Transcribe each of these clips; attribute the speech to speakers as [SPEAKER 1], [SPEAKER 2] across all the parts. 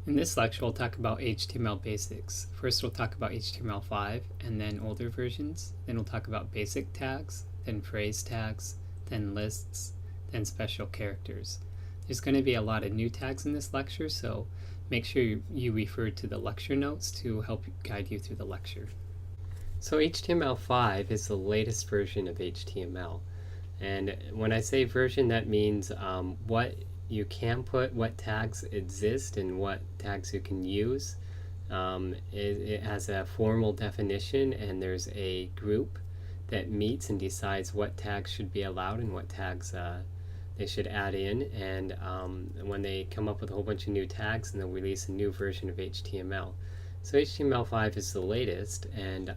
[SPEAKER 1] In this lecture, we'll talk about HTML basics. First, we'll talk about HTML5 and then older versions. Then we'll talk about basic tags, then phrase tags, then lists, then special characters. There's going to be a lot of new tags in this lecture, so make sure you refer to the lecture notes to help guide you through the lecture. So HTML5 is the latest version of HTML. And when I say version, that means what you can put, what tags exist, and what tags you can use. It has a formal definition, and there's a group that meets and decides what tags should be allowed and what tags they should add in. And when they come up with a whole bunch of new tags, and they'll release a new version of HTML. So HTML5 is the latest, and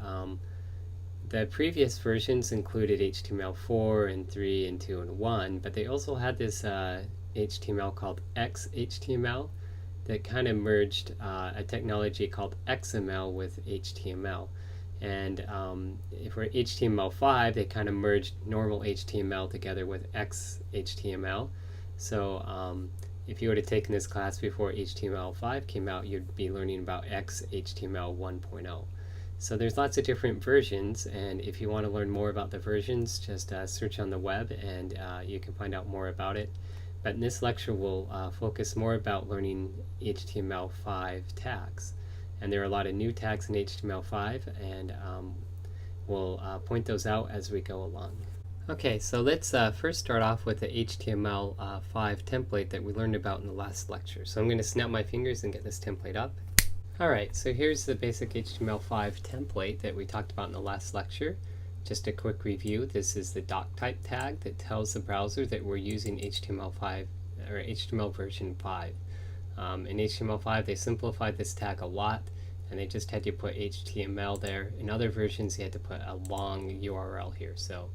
[SPEAKER 1] the previous versions included HTML4 and 3 and 2 and 1, but they also had this HTML called XHTML that kind of merged a technology called XML with HTML. And for HTML5, they kind of merged normal HTML together with XHTML. So if you would have taken this class before HTML5 came out, you'd be learning about XHTML 1.0. So there's lots of different versions, and if you want to learn more about the versions, just search on the web and you can find out more about it. But in this lecture, we'll focus more about learning HTML5 tags. And there are a lot of new tags in HTML5, and we'll point those out as we go along. Okay, so let's first start off with the HTML5 template that we learned about in the last lecture. So I'm going to snap my fingers and get this template up. Alright, so here's the basic HTML5 template that we talked about in the last lecture. Just a quick review, this is the Doctype tag that tells the browser that we're using HTML5 or HTML version 5. In HTML5 they simplified this tag a lot, and they just had you put HTML there. In other versions you had to put a long URL here, so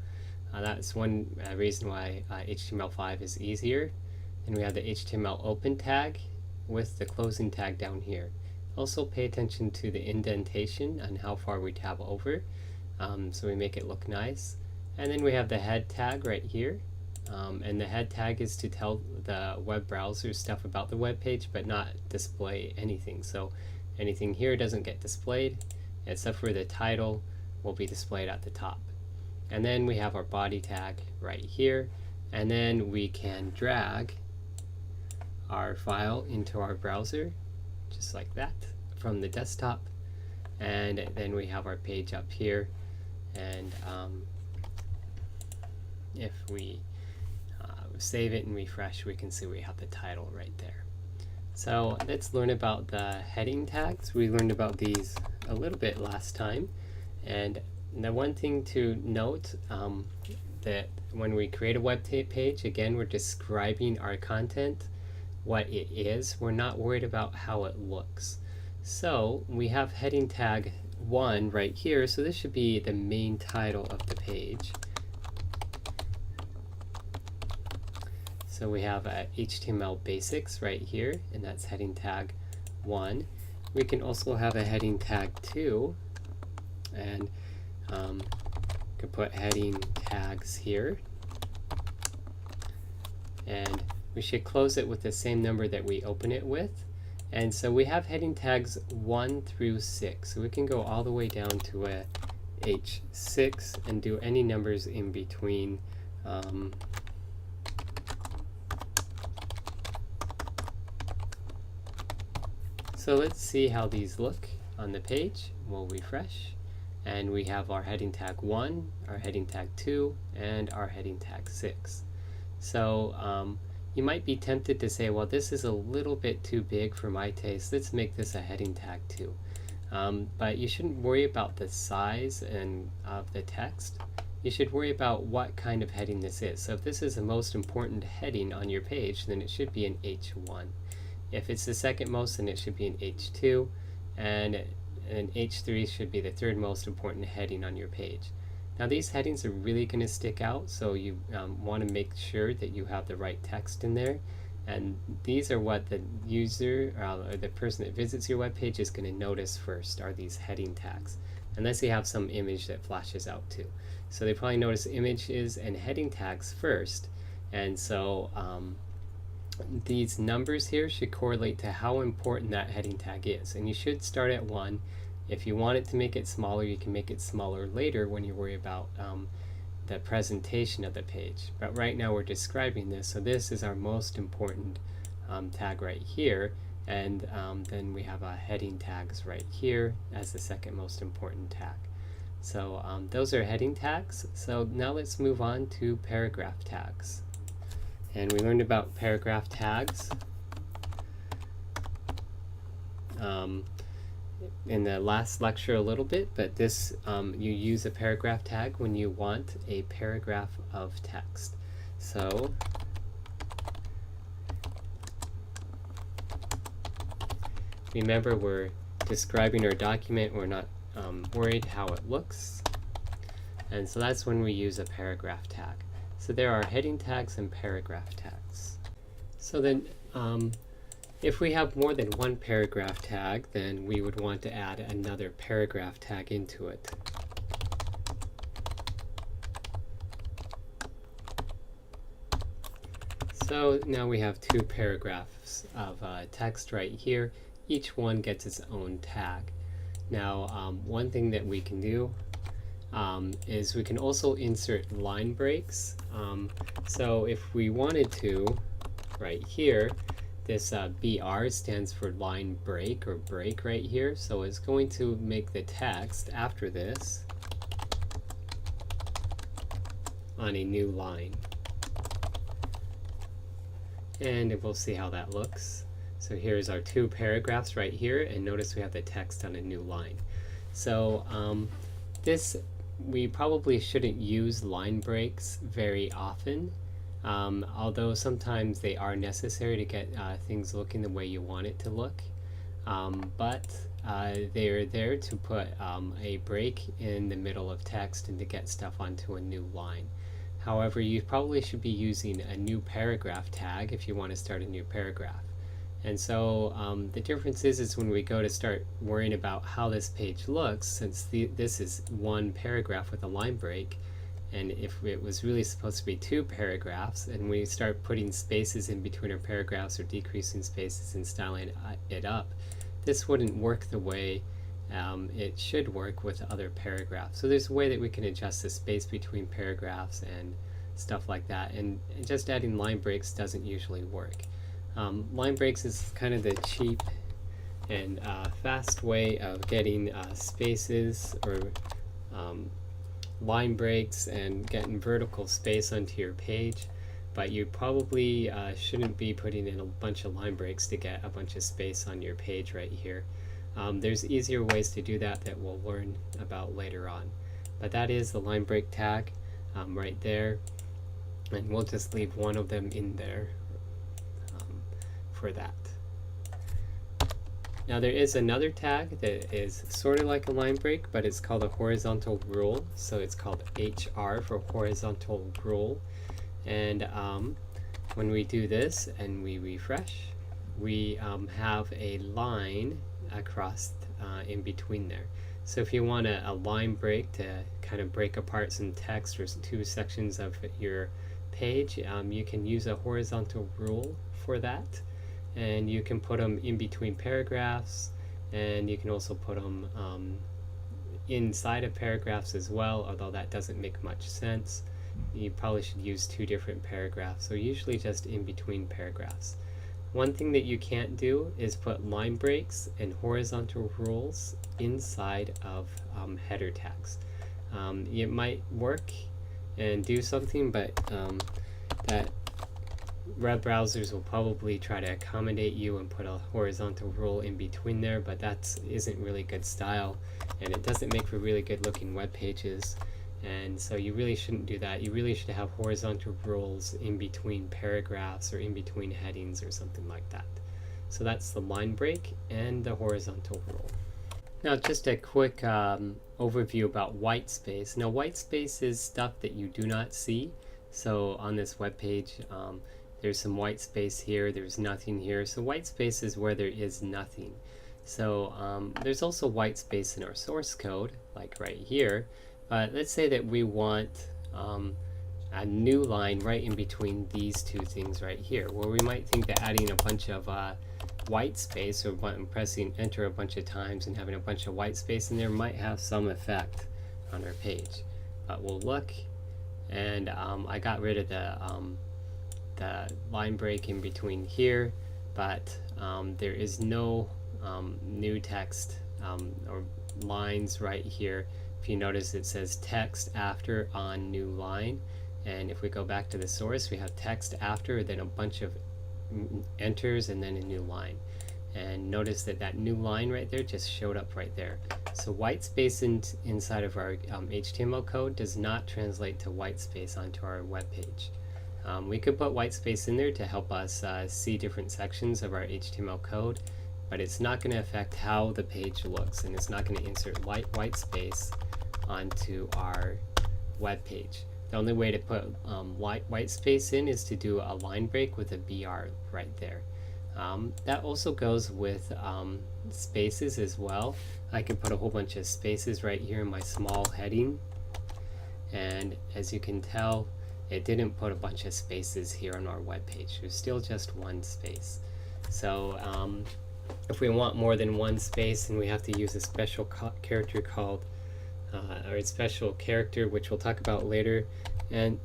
[SPEAKER 1] that's one reason why HTML5 is easier. And we have the HTML open tag with the closing tag down here. Also pay attention to the indentation and how far we tab over, so we make it look nice. And then we have the head tag right here, and the head tag is to tell the web browser stuff about the web page but not display anything. So anything here doesn't get displayed except for the title will be displayed at the top. And then we have our body tag right here, and then we can drag our file into our browser just like that from the desktop, and then we have our page up here, and if we save it and refresh, we can see we have the title right there. So let's learn about the heading tags. We learned about these a little bit last time, and the one thing to note that when we create a web page, again, we're describing our content, what it is. We're not worried about how it looks. So we have heading tag 1 right here, so this should be the main title of the page. So we have HTML basics right here, and that's heading tag 1. We can also have a heading tag 2, and could put heading tags here, and we should close it with the same number that we open it with. And so we have heading tags 1 through 6. So we can go all the way down to a H6 and do any numbers in between. So let's see how these look on the page. We'll refresh, and we have our heading tag 1, our heading tag 2, and our heading tag 6. So you might be tempted to say, well, this is a little bit too big for my taste. Let's make this a heading tag 2. But you shouldn't worry about the size of the text. You should worry about what kind of heading this is. So if this is the most important heading on your page, then it should be an H1. If it's the second most, then it should be an H2. And an H3 should be the third most important heading on your page. Now these headings are really going to stick out, so you want to make sure that you have the right text in there. And these are what the user or the person that visits your web page is going to notice first, are these heading tags, unless you have some image that flashes out too. So they probably notice images and heading tags first, and so these numbers here should correlate to how important that heading tag is, and you should start at 1. If you want it to make it smaller, you can make it smaller later when you worry about the presentation of the page. But right now we're describing this, so this is our most important tag right here, and then we have heading tags right here as the second most important tag. So those are heading tags. So now let's move on to paragraph tags. And we learned about paragraph tags in the last lecture a little bit, but this you use a paragraph tag when you want a paragraph of text. So remember, we're describing our document, we're not worried how it looks, and so that's when we use a paragraph tag. So there are heading tags and paragraph tags. So then if we have more than one paragraph tag, then we would want to add another paragraph tag into it. So now we have 2 paragraphs of text right here. Each one gets its own tag. Now one thing that we can do is we can also insert line breaks. So if we wanted to, right here, this BR stands for line break or break right here. So it's going to make the text after this on a new line. And we'll see how that looks. So here's our 2 paragraphs right here, and notice we have the text on a new line. So we probably shouldn't use line breaks very often, although sometimes they are necessary to get things looking the way you want it to look. But they're there to put a break in the middle of text and to get stuff onto a new line. However, you probably should be using a new paragraph tag if you want to start a new paragraph. And so the difference is when we go to start worrying about how this page looks, since this is one paragraph with a line break, and if it was really supposed to be 2 paragraphs, and we start putting spaces in between our paragraphs or decreasing spaces and styling it up, this wouldn't work the way it should work with other paragraphs. So there's a way that we can adjust the space between paragraphs and stuff like that, and just adding line breaks doesn't usually work. Line breaks is kind of the cheap and fast way of getting spaces or line breaks and getting vertical space onto your page, but you probably shouldn't be putting in a bunch of line breaks to get a bunch of space on your page right here. There's easier ways to do that we'll learn about later on, but that is the line break tag right there, and we'll just leave one of them in there for that. Now there is another tag that is sort of like a line break, but it's called a horizontal rule. So it's called HR for horizontal rule. And when we do this and we refresh, we have a line across in between there. So if you want a line break to kind of break apart some text or 2 sections of your page, you can use a horizontal rule for that. And you can put them in between paragraphs, and you can also put them inside of paragraphs as well, although that doesn't make much sense. You probably should use 2 different paragraphs, so usually just in between paragraphs. One thing that you can't do is put line breaks and horizontal rules inside of header tags. It might work and do something, but that web browsers will probably try to accommodate you and put a horizontal rule in between there, but that isn't really good style, and it doesn't make for really good looking web pages, and so you really shouldn't do that. You really should have horizontal rules in between paragraphs or in between headings or something like that. So that's the line break and the horizontal rule. Now just a quick overview about white space. Now white space is stuff that you do not see. So on this web page, there's some white space here, there's nothing here. So white space is where there is nothing. So there's also white space in our source code, like right here. But let's say that we want a new line right in between these two things right here, where we might think that adding a bunch of white space, or pressing enter a bunch of times and having a bunch of white space in there might have some effect on our page. But we'll look, and I got rid of the line break in between here, but there is no new text or lines right here. If you notice, it says text after on new line, and if we go back to the source, we have text after, then a bunch of enters, and then a new line. And notice that that new line right there just showed up right there. So white space inside of our HTML code does not translate to white space onto our web page. We could put white space in there to help us see different sections of our HTML code, but it's not going to affect how the page looks, and it's not going to insert white space onto our web page. The only way to put white space in is to do a line break with a BR right there. That also goes with spaces as well. I can put a whole bunch of spaces right here in my small heading, and as you can tell, it didn't put a bunch of spaces here on our web page. There's still just one space. So if we want more than one space, then we have to use a special character called or a special character, which we'll talk about later, and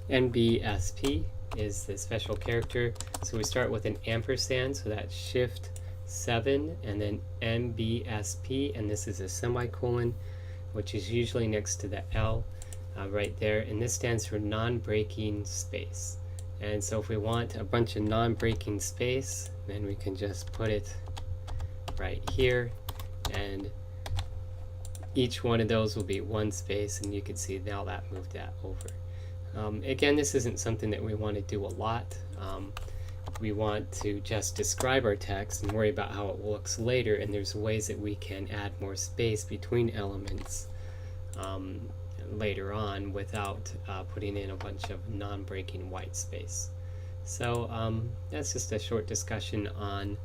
[SPEAKER 1] NBSP is the special character. So we start with an ampersand, so that's shift 7 and then NBSP, and this is a semicolon, which is usually next to the L right there, and this stands for non-breaking space. And so if we want a bunch of non-breaking space, then we can just put it right here, and each one of those will be one space, and you can see now that moved that over. Again, this isn't something that we want to do a lot. We want to just describe our text and worry about how it looks later, and there's ways that we can add more space between elements later on without putting in a bunch of non-breaking white space. So that's just a short discussion on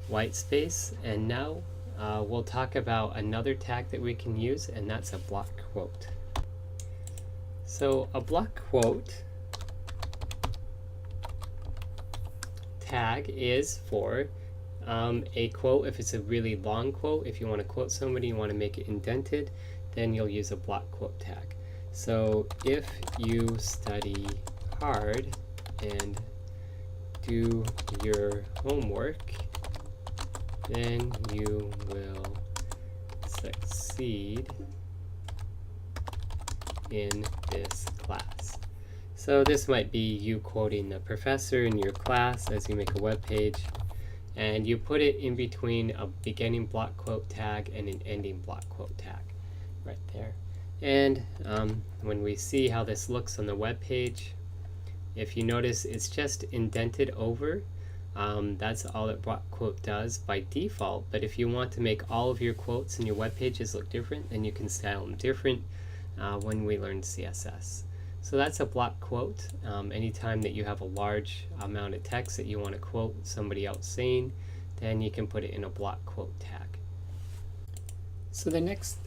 [SPEAKER 1] white space, and now we'll talk about another tag that we can use, and that's a block quote. So a block quote tag is for a quote. If it's a really long quote, if you want to quote somebody, you want to make it indented, then you'll use a block quote tag. So if you study hard and do your homework, then you will succeed in this class. So this might be you quoting the professor in your class as you make a web page, and you put it in between a beginning block quote tag and an ending block quote tag right there. And when we see how this looks on the web page, if you notice, it's just indented over. That's all that block quote does by default, but if you want to make all of your quotes in your web pages look different, then you can style them different when we learn CSS. So that's a block quote. Anytime that you have a large amount of text that you want to quote somebody else saying, then you can put it in a block quote tag. So the next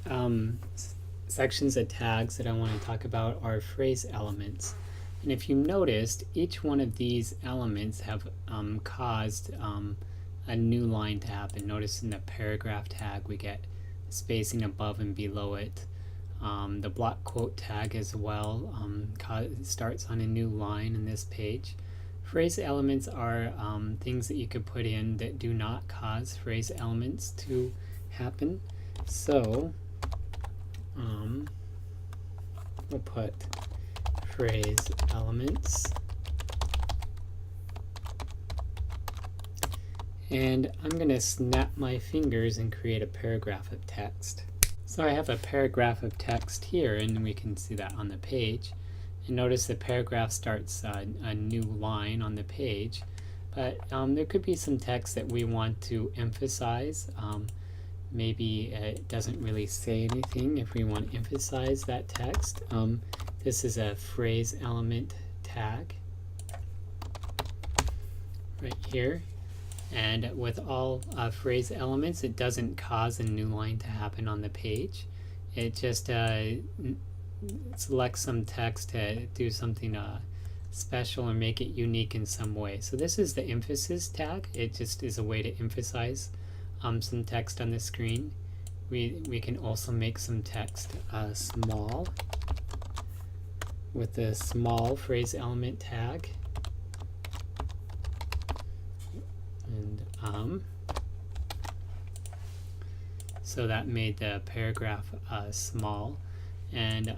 [SPEAKER 1] sections of tags that I want to talk about are phrase elements. And if you noticed, each one of these elements have caused a new line to happen. Notice in the paragraph tag we get spacing above and below it. The block quote tag as well starts on a new line in this page. Phrase elements are things that you could put in that do not cause phrase elements to happen. So we'll put phrase elements, and I'm going to snap my fingers and create a paragraph of text. So I have a paragraph of text here, and we can see that on the page. And notice the paragraph starts a new line on the page, but there could be some text that we want to emphasize. Maybe it doesn't really say anything. If we want to emphasize that text, this is a phrase element tag right here. And with all phrase elements, it doesn't cause a new line to happen on the page. it just selects some text to do something special or make it unique in some way. So this is the emphasis tag. It just is a way to emphasize some text on the screen. We can also make some text small with the small phrase element tag. And so that made the paragraph small. And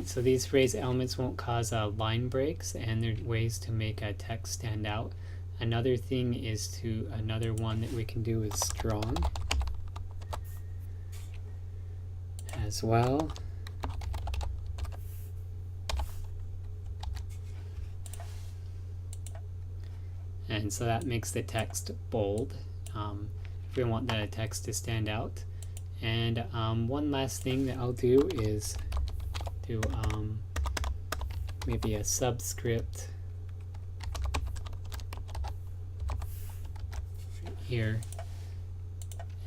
[SPEAKER 1] so these phrase elements won't cause line breaks, and they're ways to make a text stand out. Another thing is another one that we can do is strong as well. And so that makes the text bold if we want the text to stand out. And one last thing that I'll do is do maybe a subscript here.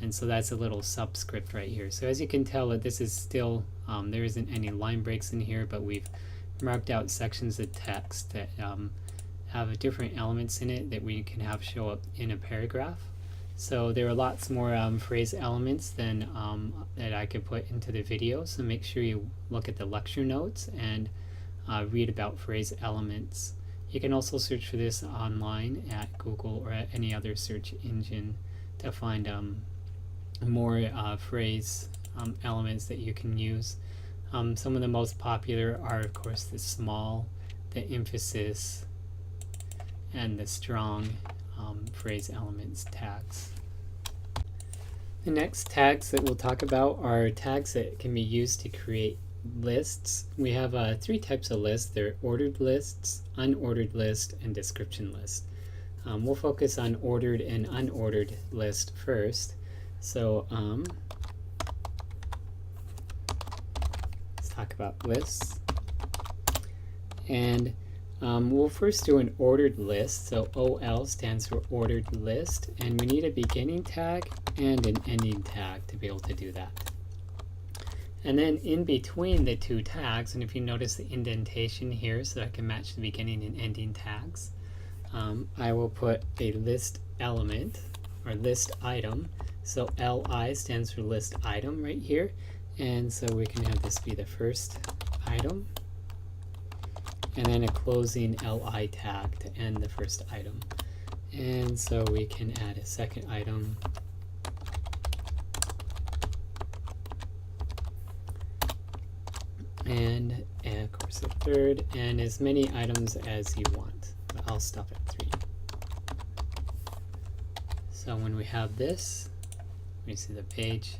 [SPEAKER 1] And so that's a little subscript right here. So as you can tell, that this is still, there isn't any line breaks in here, but we've marked out sections of text that have different elements in it that we can have show up in a paragraph. So there are lots more phrase elements than that I could put into the video, so make sure you look at the lecture notes and read about phrase elements. You can also search for this online at Google or at any other search engine to find more phrase elements that you can use. Some of the most popular are, of course, the small, the emphasis, and the strong phrase elements tags. The next tags that we'll talk about are tags that can be used to create lists. We have 3 types of lists. They're ordered lists, unordered list, and description list. We'll focus on ordered and unordered list first. So let's talk about lists. And we'll first do an ordered list. So OL stands for ordered list, and we need a beginning tag and an ending tag to be able to do that. And then in between the 2 tags, and if you notice the indentation here so that I can match the beginning and ending tags, I will put a list element or list item. So LI stands for list item right here, and so we can have this be the first item, and then a closing LI tag to end the first item. And so we can add a second item, and of course a third, and as many items as you want. But I'll stop at 3. So when we have this, we see the page,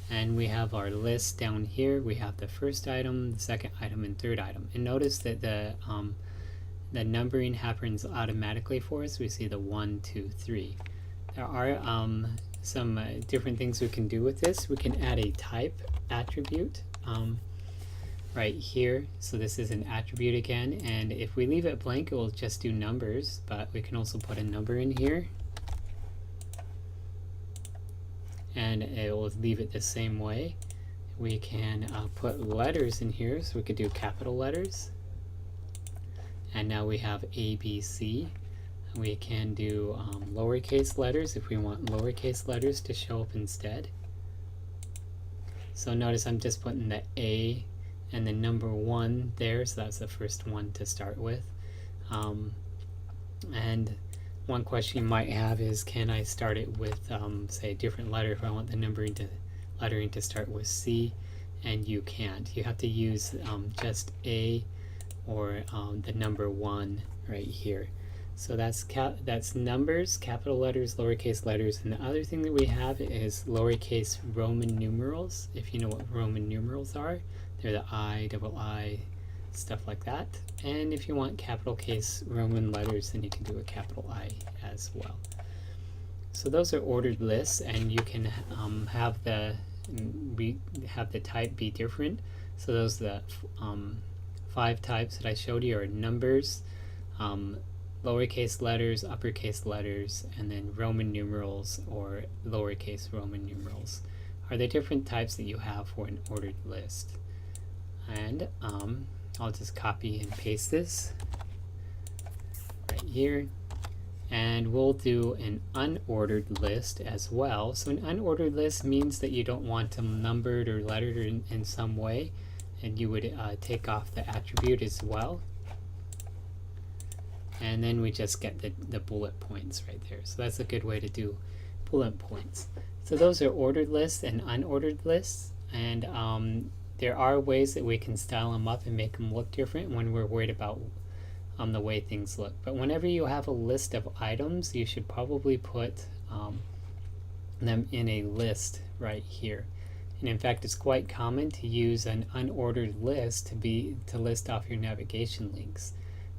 [SPEAKER 1] and we have our list down here. We have the first item, the second item, and third item. And notice that the numbering happens automatically for us. We see the 1, 2, 3. There are some different things we can do with this. We can add a type attribute right here. So this is an attribute again, and if we leave it blank, it will just do numbers, but we can also put a number in here, and it will leave it the same way. We can put letters in here, so we could do capital letters, and now we have A, B, C. We can do lowercase letters if we want lowercase letters to show up instead. So notice I'm just putting the A and the number 1 there, so that's the first one to start with. And one question you might have is, can I start it with say a different letter if I want the lettering to start with C? And you can't. You have to use just A or the number 1 right here. So that's numbers, capital letters, lowercase letters, and the other thing that we have is lowercase Roman numerals. If you know what Roman numerals are, they're the I, double I, stuff like that. And if you want capital case Roman letters, then you can do a capital I as well. So those are ordered lists, and you can have the type be different. So those are the 5 types that I showed you are numbers, lowercase letters, uppercase letters, and then Roman numerals or lowercase Roman numerals. are the different types that you have for an ordered list. And I'll just copy and paste this right here. And we'll do an unordered list as well. So an unordered list means that you don't want them numbered or lettered in some way, and you would take off the attribute as well. And then we just get the bullet points right there. So that's a good way to do bullet points. So those are ordered lists and unordered lists, and there are ways that we can style them up and make them look different when we're worried about the way things look. But whenever you have a list of items, you should probably put them in a list right here. And in fact, it's quite common to use an unordered list to list off your navigation links.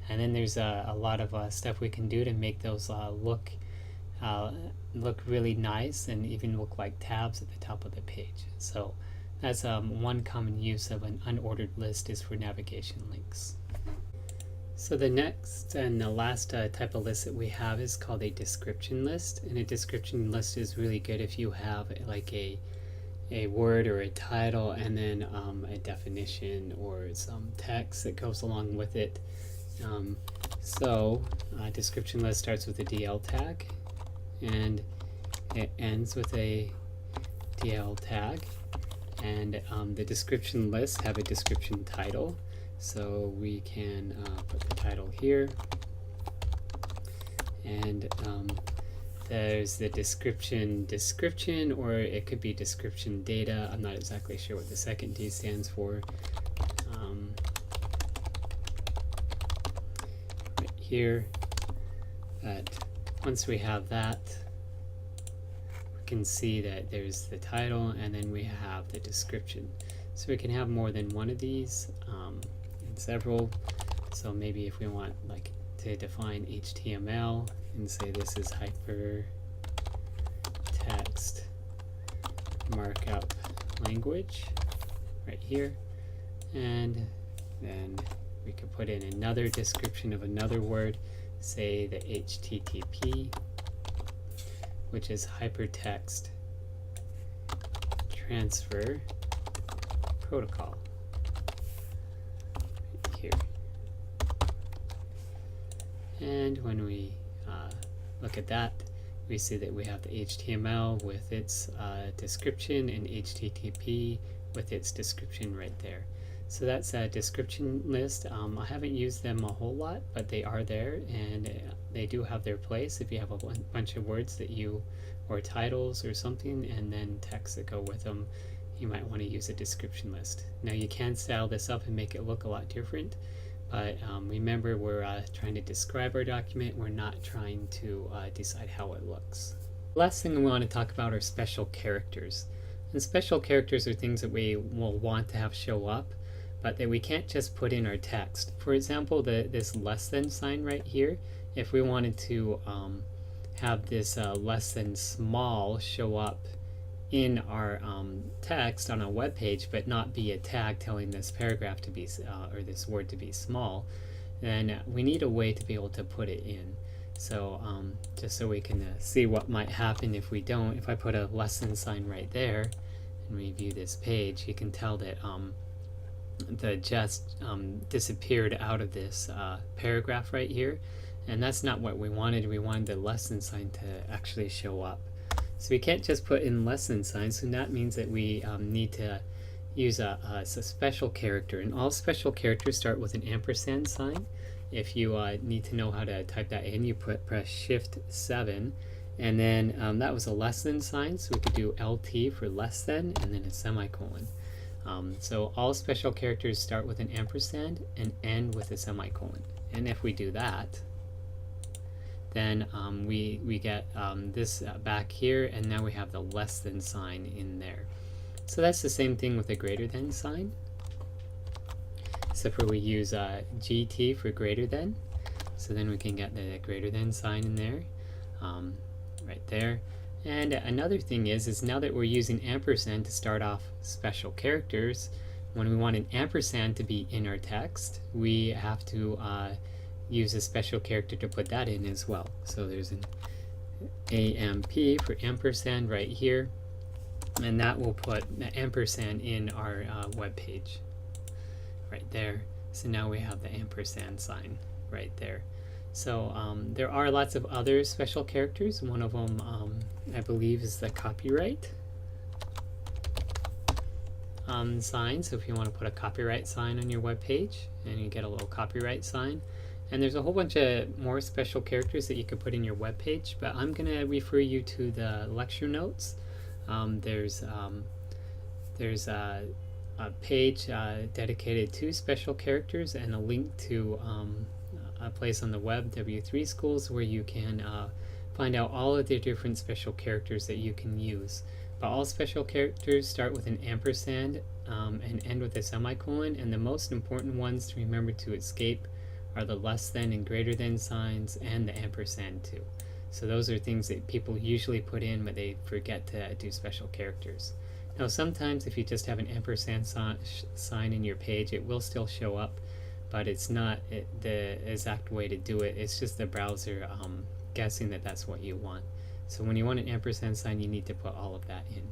[SPEAKER 1] And then there's a lot of stuff we can do to make those look really nice and even look like tabs at the top of the page. So that's one common use of an unordered list is for navigation links. So the next and the last type of list that we have is called a description list. And a description list is really good if you have like a word or a title and then a definition or some text that goes along with it. Description list starts with a DL tag and it ends with a DL tag, and the description lists have a description title, so we can put the title here, and there's the description, or it could be description data. I'm not exactly sure what the second D stands for. Right here, but once we have that, we can see that there's the title and then we have the description. So we can have more than one of these and several. So maybe if we want like to define HTML and say this is hypertext markup language right here, and then we could put in another description of another word, say the HTTP, which is hypertext transfer protocol right here. And when we look at that, we see that we have the HTML with its description and HTTP with its description right there. So that's a description list. I haven't used them a whole lot, but they are there and they do have their place. If you have a bunch of words that or titles or something, and then text that go with them, you might want to use a description list. Now you can style this up and make it look a lot different, but remember we're trying to describe our document. We're not trying to decide how it looks. Last thing we want to talk about are special characters. And special characters are things that we will want to have show up, but that we can't just put in our text. For example, this less than sign right here, if we wanted to have this less than small show up in our text on a web page, but not be a tag telling this paragraph to be or this word to be small, then we need a way to be able to put it in. So just so we can see what might happen if we don't, if I put a less than sign right there and we view this page, you can tell that the just disappeared out of this paragraph right here, and that's not what we wanted. We wanted the less than sign to actually show up. So we can't just put in less than signs, so that means that we need to use a special character, and all special characters start with an ampersand sign. If you need to know how to type that in, you press Shift 7, and then that was a less than sign, so we could do LT for less than, and then a semicolon. So all special characters start with an ampersand and end with a semicolon. And if we do that, then we get this back here, and now we have the less than sign in there. So that's the same thing with the greater than sign, except for we use GT for greater than. So then we can get the greater than sign in there, right there. And another thing is now that we're using ampersand to start off special characters, when we want an ampersand to be in our text, we have to use a special character to put that in as well. So there's an AMP for ampersand right here, and that will put the ampersand in our web page right there. So now we have the ampersand sign right there. So there are lots of other special characters. One of them I believe is the copyright sign. So if you want to put a copyright sign on your web page, and you get a little copyright sign. And there's a whole bunch of more special characters that you could put in your web page, but I'm going to refer you to the lecture notes. There's a page dedicated to special characters, and a link to a place on the web, W3 Schools, where you can find out all of the different special characters that you can use. But all special characters start with an ampersand and end with a semicolon, and the most important ones to remember to escape are the less than and greater than signs and the ampersand too. So those are things that people usually put in, but they forget to do special characters. Now sometimes if you just have an ampersand sign in your page, it will still show up, but it's not the exact way to do it. It's just the browser guessing that that's what you want. So when you want an ampersand sign, you need to put all of that in.